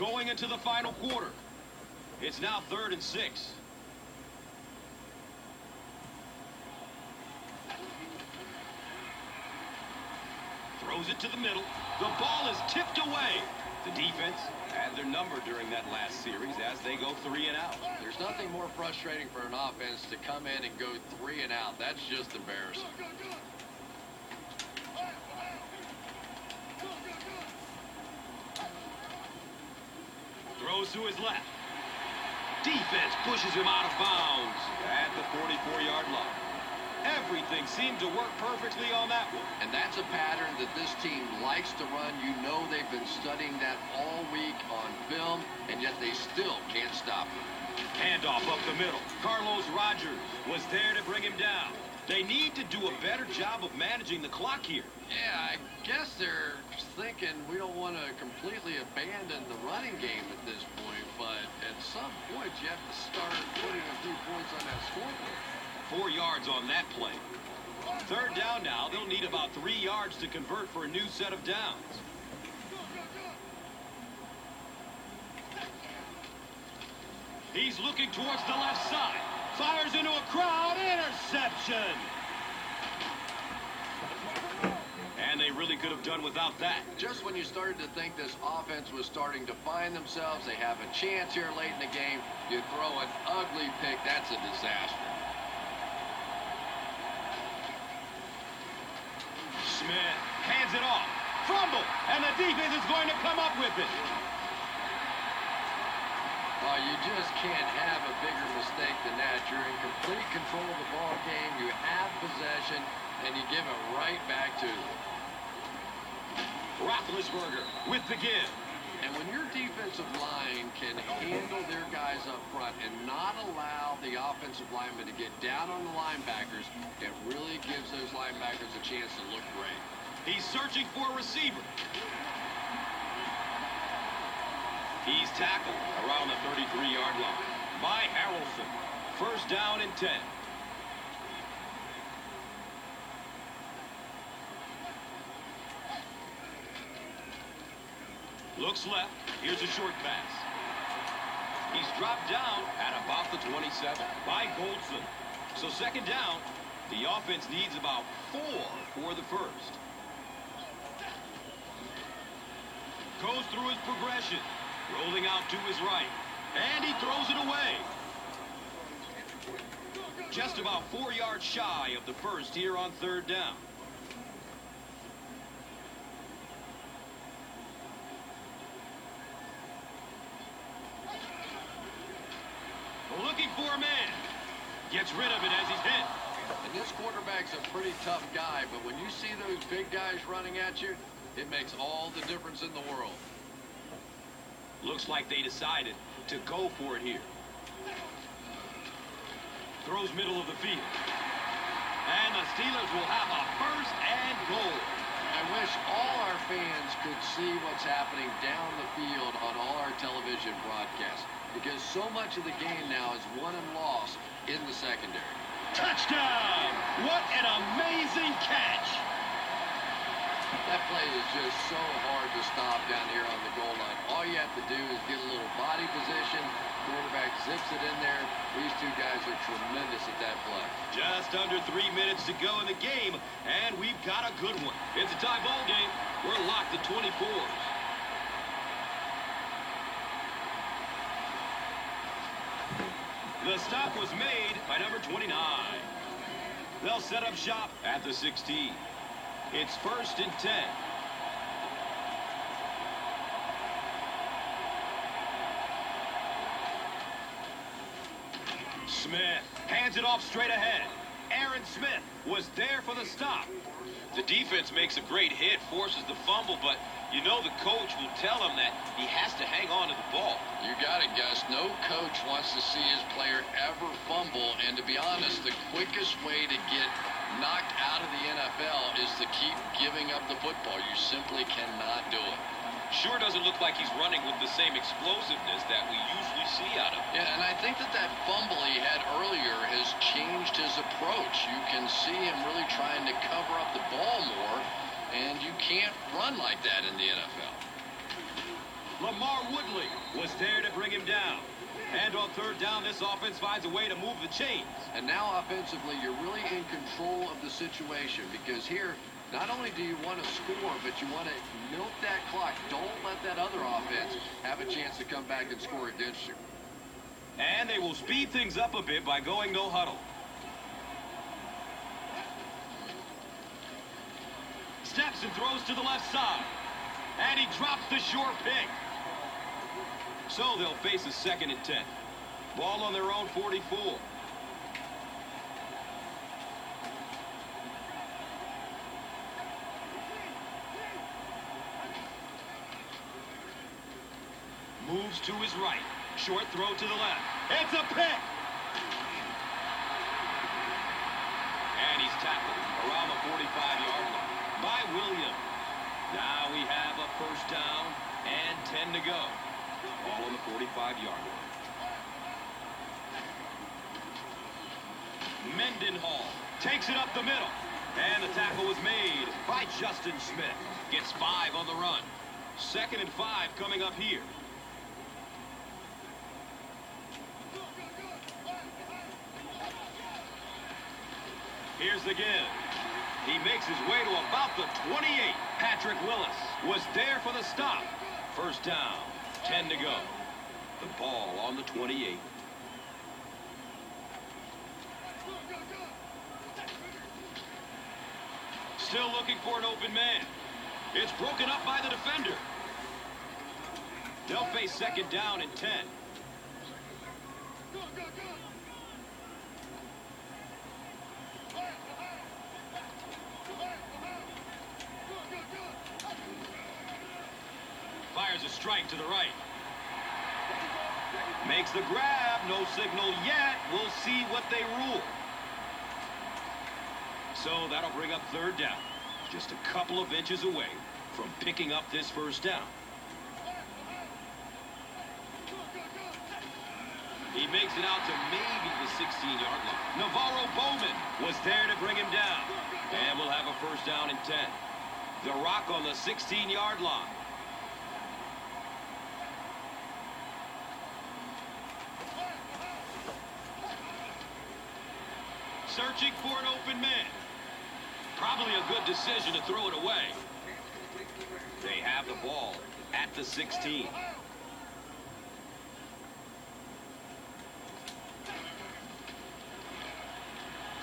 going into the final quarter. It's now 3rd and 6. Throws it to the middle. The ball is tipped away. The defense had their number during that last series as they go 3 and out. There's nothing more frustrating for an offense to come in and go 3 and out. That's just embarrassing. Throws to his left. Defense pushes him out of bounds at the 44-yard line. Everything seemed to work perfectly on that one. And that's a pattern that this team likes to run. You know they've been studying that all week on film, and yet they still can't stop him. Handoff up the middle. Carlos Rogers was there to bring him down. They need to do a better job of managing the clock here. Yeah, I guess they're thinking we don't want to completely abandon the running game at this point, but at some point you have to start putting a few points on that scoreboard. 4 yards on that play. 3rd down now. They'll need about 3 yards to convert for a new set of downs. He's looking towards the left side. Fires into a crowd. Interception. And they really could have done without that. Just when you started to think this offense was starting to find themselves, they have a chance here late in the game, you throw an ugly pick. That's a disaster. Smith hands it off. Fumble. And the defense is going to come up with it. Well, you just can't have a bigger mistake than that. You're in complete control of the ball game. You have possession, and you give it right back to them. Roethlisberger with the give. And when your defensive line can handle their guys up front and not allow the offensive linemen to get down on the linebackers, it really gives those linebackers a chance to look great. He's searching for a receiver. He's tackled around the 33-yard line by Harrelson. 1st down and 10. Looks left. Here's a short pass. He's dropped down at about the 27 by Goldson. So 2nd down. The offense needs about 4 for the 1st. Goes through his progression. Rolling out to his right. And he throws it away. Just about 4 yards shy of the 1st here on 3rd down. Looking for a man. Gets rid of it as he's hit. And this quarterback's a pretty tough guy, but when you see those big guys running at you, it makes all the difference in the world. Looks like they decided to go for it here. Throws middle of the field. And the Steelers will have a 1st and goal. I wish all our fans could see what's happening down the field on all our television broadcasts, because so much of the game now is won and lost in the secondary. Touchdown! What an amazing catch! That play is just so hard to stop down here on the goal line. All you have to do is get a little body position. Quarterback zips it in there. These two guys are tremendous at that play. Just under 3 minutes to go in the game, and we've got a good one. It's a tie ball game. We're locked at 24s. The stop was made by number 29. They'll set up shop at the 16. It's 1st and 10. Smith hands it off straight ahead. Aaron Smith was there for the stop. The defense makes a great hit, forces the fumble, but you know the coach will tell him that he has to hang on to the ball. You got it, Gus. No coach wants to see his player ever fumble, and to be honest, the quickest way to get knocked out of the NFL is to keep giving up the football. You simply cannot do it. Sure doesn't look like he's running with the same explosiveness that we usually see out of him. Yeah, and I think that fumble he had earlier has changed his approach. You can see him really trying to cover up the ball more, and you can't run like that in the NFL. Lamar Woodley was there to bring him down. And on third down, this offense finds a way to move the chains. And now offensively, you're really in control of the situation, because here, not only do you want to score, but you want to milk that clock. Don't let that other offense have a chance to come back and score against you. And they will speed things up a bit by going no huddle. Steps and throws to the left side. And he drops the short pick. So they'll face a 2nd and 10. Ball on their own 44. Moves to his right. Short throw to the left. It's a pick. And he's tackled around the 45-yard line by Williams. Now we have a first down and 10 to go. Ball on the 45-yard line. Mendenhall takes it up the middle. And the tackle was made by Justin Smith. Gets 5 on the run. 2nd and 5 coming up here. Here's the give. He makes his way to about the 28. Patrick Willis was there for the stop. First down, 10 to go. The ball on the 28. Still looking for an open man. It's broken up by the defender. They'll face 2nd down and 10. Fires a strike to the right. Makes the grab. No signal yet. We'll see what they rule. So that'll bring up 3rd down. Just a couple of inches away from picking up this first down. He makes it out to maybe the 16-yard line. Navarro Bowman was there to bring him down. And we'll have a first down and 10. The Rock on the 16-yard line. Searching for an open man. Probably a good decision to throw it away. They have the ball at the 16.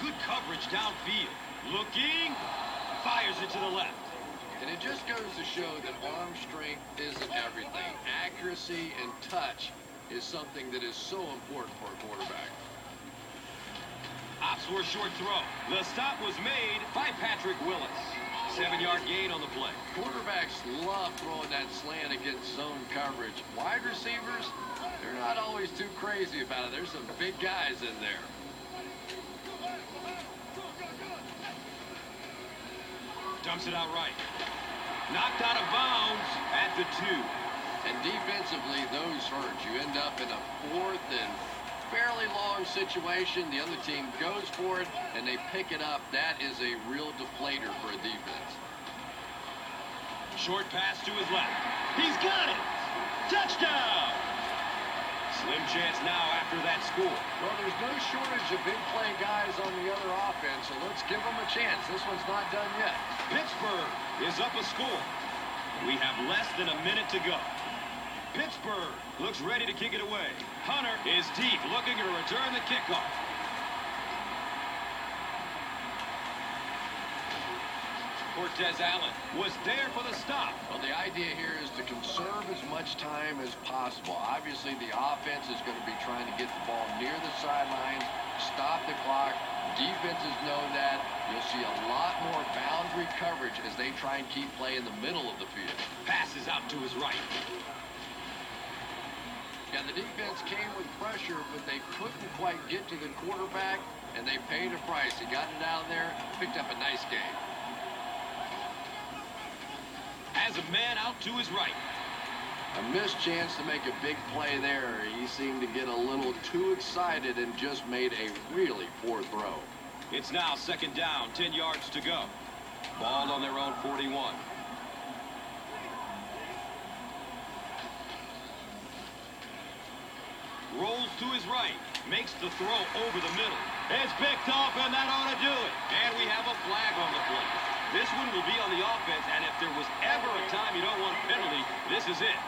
Good coverage downfield. Looking. Fires it to the left. And it just goes to show that arm strength isn't everything. Accuracy and touch is something that is so important for a quarterback. Opts for a short throw. The stop was made by Patrick Willis. 7-yard gain on the play. Quarterbacks love throwing that slant against zone coverage. Wide receivers, they're not always too crazy about it. There's some big guys in there. Dumps it out right. Knocked out of bounds at the 2. And defensively, those hurt. You end up in a 4th and fairly long situation. The other team goes for it, and they pick it up. That is a real deflator for a defense. Short pass to his left. He's got it! Touchdown! Slim chance now after that score. Well, there's no shortage of big play guys on the other offense, so let's give them a chance. This one's not done yet. Pittsburgh is up a score. We have less than a minute to go. Pittsburgh looks ready to kick it away. Hunter is deep, looking to return the kickoff. Cortez Allen was there for the stop. Well, the idea here is to conserve as much time as possible. Obviously, the offense is going to be trying to get the ball near the sidelines, stop the clock. Defenses know that. You'll see a lot more boundary coverage as they try and keep play in the middle of the field. Passes out to his right. Yeah, the defense came with pressure, but they couldn't quite get to the quarterback, and they paid a price. He got it down there, picked up a nice game. Has a man out to his right. A missed chance to make a big play there. He seemed to get a little too excited and just made a really poor throw. It's now 2nd down, 10 yards to go. Ball on their own 41. Rolls to his right. Makes the throw over the middle. It's picked off, and that ought to do it. And we have a flag on the play. This one will be on the offense, and if there was ever a time you don't want a penalty, this is it.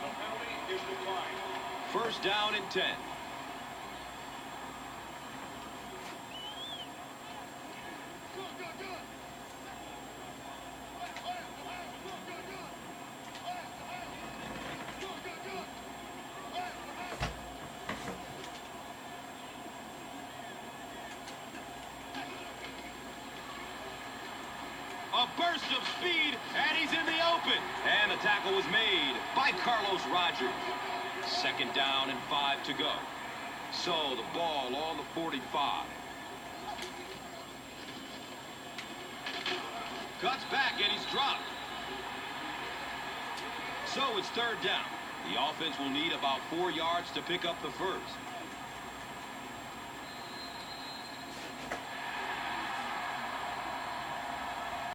The penalty is declined. First down and 10. A burst of speed, and he's in the open. And the tackle was made by Carlos Rogers. Second down and 5 to go. So the ball on the 45. Cuts back, and he's dropped. So it's third down. The offense will need about 4 yards to pick up the first.